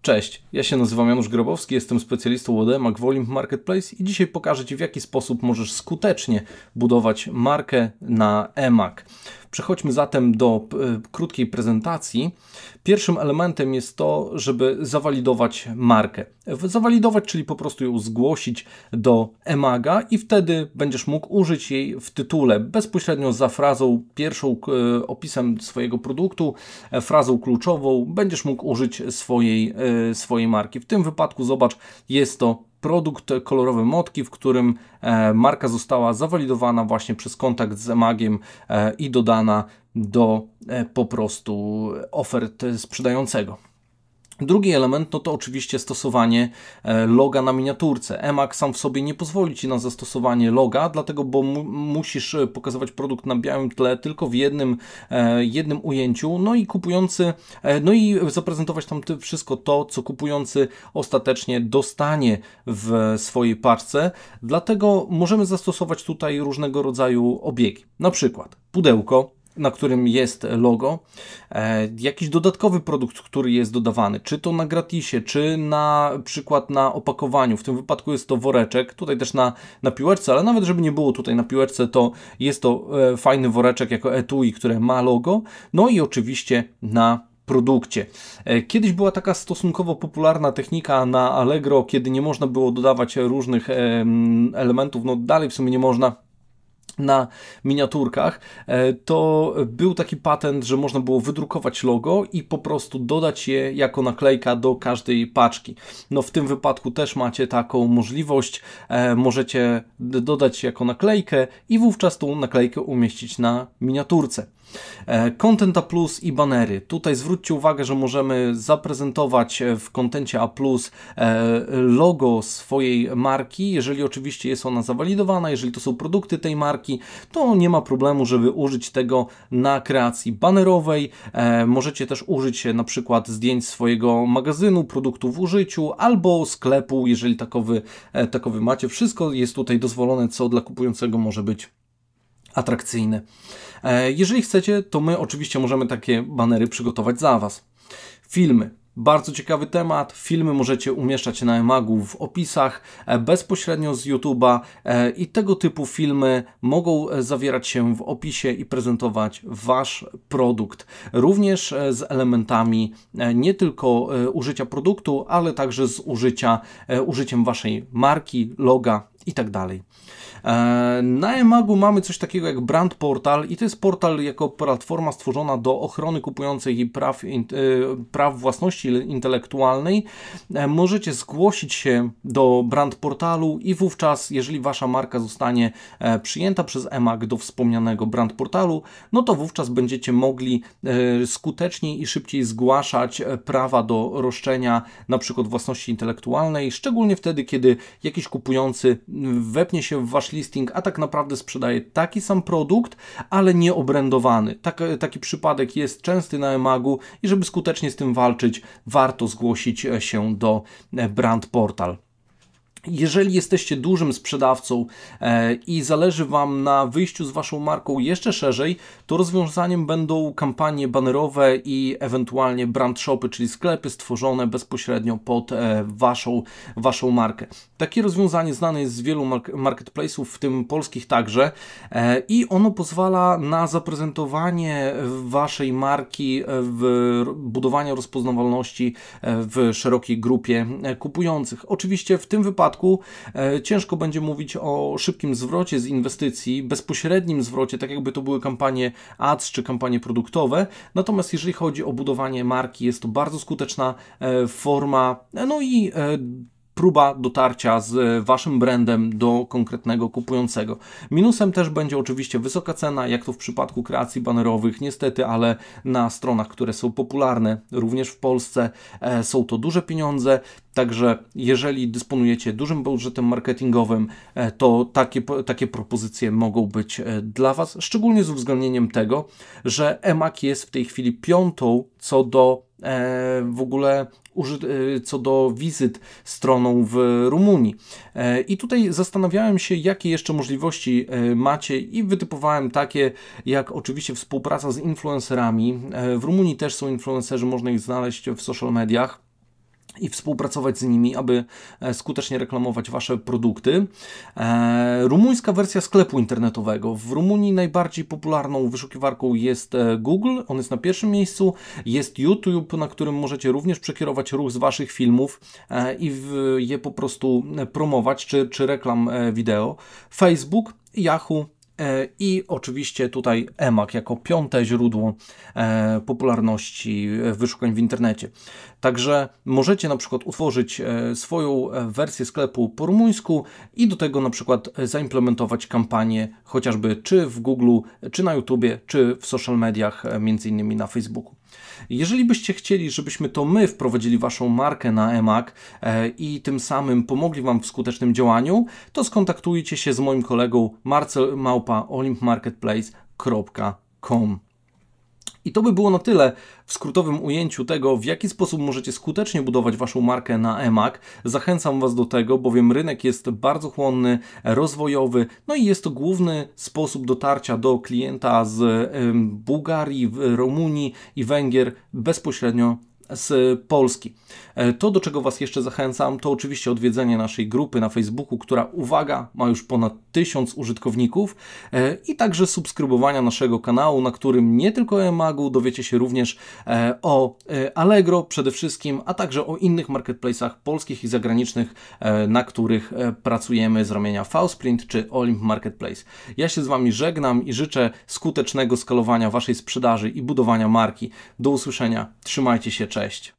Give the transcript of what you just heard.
Cześć, ja się nazywam Janusz Grabowski, jestem specjalistą od eMAG w Olimp Marketplace i dzisiaj pokażę Ci, w jaki sposób możesz skutecznie budować markę na eMAG. Przechodźmy zatem do krótkiej prezentacji. Pierwszym elementem jest to, żeby zawalidować markę. Zawalidować, czyli po prostu ją zgłosić do eMAGa i wtedy będziesz mógł użyć jej w tytule bezpośrednio za frazą pierwszą, opisem swojego produktu, frazą kluczową, będziesz mógł użyć swojej marki. W tym wypadku zobacz, jest to produkt kolorowe motki, w którym marka została zawalidowana właśnie przez kontakt z eMAGiem i dodana do po prostu ofert sprzedającego. Drugi element to oczywiście stosowanie loga na miniaturce. eMAG sam w sobie nie pozwoli Ci na zastosowanie loga, dlatego bo musisz pokazywać produkt na białym tle tylko w jednym ujęciu, no i zaprezentować tam wszystko to, co kupujący ostatecznie dostanie w swojej paczce. Dlatego możemy zastosować tutaj różnego rodzaju obiegi. Na przykład pudełko, na którym jest logo, jakiś dodatkowy produkt, który jest dodawany, czy to na gratisie, czy na przykład na opakowaniu. W tym wypadku jest to woreczek, tutaj też na piłeczce, ale nawet żeby nie było tutaj na piłeczce, to jest to fajny woreczek jako etui, które ma logo, no i oczywiście na produkcie. Kiedyś była taka stosunkowo popularna technika na Allegro, kiedy nie można było dodawać różnych elementów, no dalej w sumie nie można, na miniaturkach, to był taki patent, że można było wydrukować logo i po prostu dodać je jako naklejka do każdej paczki. No w tym wypadku też macie taką możliwość, możecie dodać jako naklejkę i wówczas tą naklejkę umieścić na miniaturce. Content A+, i banery. Tutaj zwróćcie uwagę, że możemy zaprezentować w kontencie A+, logo swojej marki, jeżeli oczywiście jest ona zawalidowana, jeżeli to są produkty tej marki, to nie ma problemu, żeby użyć tego na kreacji banerowej. Możecie też użyć na przykład zdjęć swojego magazynu, produktu w użyciu albo sklepu, jeżeli takowy macie. Wszystko jest tutaj dozwolone, co dla kupującego może być atrakcyjne. Jeżeli chcecie, to my oczywiście możemy takie banery przygotować za Was. Filmy. Bardzo ciekawy temat. Filmy możecie umieszczać na eMAGu w opisach bezpośrednio z YouTube'a i tego typu filmy mogą zawierać się w opisie i prezentować Wasz produkt. Również z elementami nie tylko użycia produktu, ale także z użyciem Waszej marki, loga i tak dalej. Na eMAGu mamy coś takiego jak Brand Portal i to jest portal jako platforma stworzona do ochrony kupujących i praw własności intelektualnej. Możecie zgłosić się do Brand Portalu i wówczas, jeżeli Wasza marka zostanie przyjęta przez eMAG do wspomnianego Brand Portalu, no to wówczas będziecie mogli skuteczniej i szybciej zgłaszać prawa do roszczenia na przykład własności intelektualnej, szczególnie wtedy, kiedy jakiś kupujący wepnie się w Wasz listing, a tak naprawdę sprzedaje taki sam produkt, ale nie obrędowany. Taki przypadek jest częsty na eMAGu i żeby skutecznie z tym walczyć, warto zgłosić się do Brand Portal. Jeżeli jesteście dużym sprzedawcą i zależy Wam na wyjściu z Waszą marką jeszcze szerzej, to rozwiązaniem będą kampanie banerowe i ewentualnie brand shopy, czyli sklepy stworzone bezpośrednio pod Waszą markę. Takie rozwiązanie znane jest z wielu marketplace'ów, w tym polskich także, i ono pozwala na zaprezentowanie Waszej marki, budowanie rozpoznawalności w szerokiej grupie kupujących. Oczywiście w tym wypadku ciężko będzie mówić o szybkim zwrocie z inwestycji, bezpośrednim zwrocie, tak jakby to były kampanie ads czy kampanie produktowe. Natomiast jeżeli chodzi o budowanie marki, jest to bardzo skuteczna forma, no i próba dotarcia z Waszym brandem do konkretnego kupującego. Minusem też będzie oczywiście wysoka cena, jak to w przypadku kreacji banerowych, niestety, ale na stronach, które są popularne również w Polsce, są to duże pieniądze, także jeżeli dysponujecie dużym budżetem marketingowym, to takie propozycje mogą być dla Was, szczególnie z uwzględnieniem tego, że eMAG jest w tej chwili piątą co do co do wizyt stroną w Rumunii. I tutaj zastanawiałem się, jakie jeszcze możliwości macie i wytypowałem takie, jak oczywiście współpraca z influencerami. W Rumunii też są influencerzy, można ich znaleźć w social mediach. i współpracować z nimi, aby skutecznie reklamować Wasze produkty. Rumuńska wersja sklepu internetowego. W Rumunii najbardziej popularną wyszukiwarką jest Google, on jest na pierwszym miejscu. Jest YouTube, na którym możecie również przekierować ruch z Waszych filmów i je po prostu promować, czy reklam wideo. Facebook, Yahoo, i oczywiście tutaj eMAG jako piąte źródło popularności wyszukań w internecie. Także możecie na przykład utworzyć swoją wersję sklepu po rumuńsku i do tego na przykład zaimplementować kampanię chociażby czy w Google, czy na YouTubie, czy w social mediach, między innymi na Facebooku. Jeżeli byście chcieli, żebyśmy to my wprowadzili Waszą markę na eMAG i tym samym pomogli Wam w skutecznym działaniu, to skontaktujcie się z moim kolegą marcel@olimpmarketplace.com. I to by było na tyle w skrótowym ujęciu tego, w jaki sposób możecie skutecznie budować Waszą markę na eMAG. Zachęcam Was do tego, bowiem rynek jest bardzo chłonny, rozwojowy, no i jest to główny sposób dotarcia do klienta z Bułgarii, Rumunii i Węgier bezpośrednio z Polski. To, do czego Was jeszcze zachęcam, to oczywiście odwiedzenie naszej grupy na Facebooku, która, uwaga, ma już ponad 1000 użytkowników, i także subskrybowania naszego kanału, na którym nie tylko o eMAG-u dowiecie się również o Allegro przede wszystkim, a także o innych marketplace'ach polskich i zagranicznych, na których pracujemy z ramienia VSprint czy Olimp Marketplace. Ja się z Wami żegnam i życzę skutecznego skalowania Waszej sprzedaży i budowania marki. Do usłyszenia. Trzymajcie się. Cześć.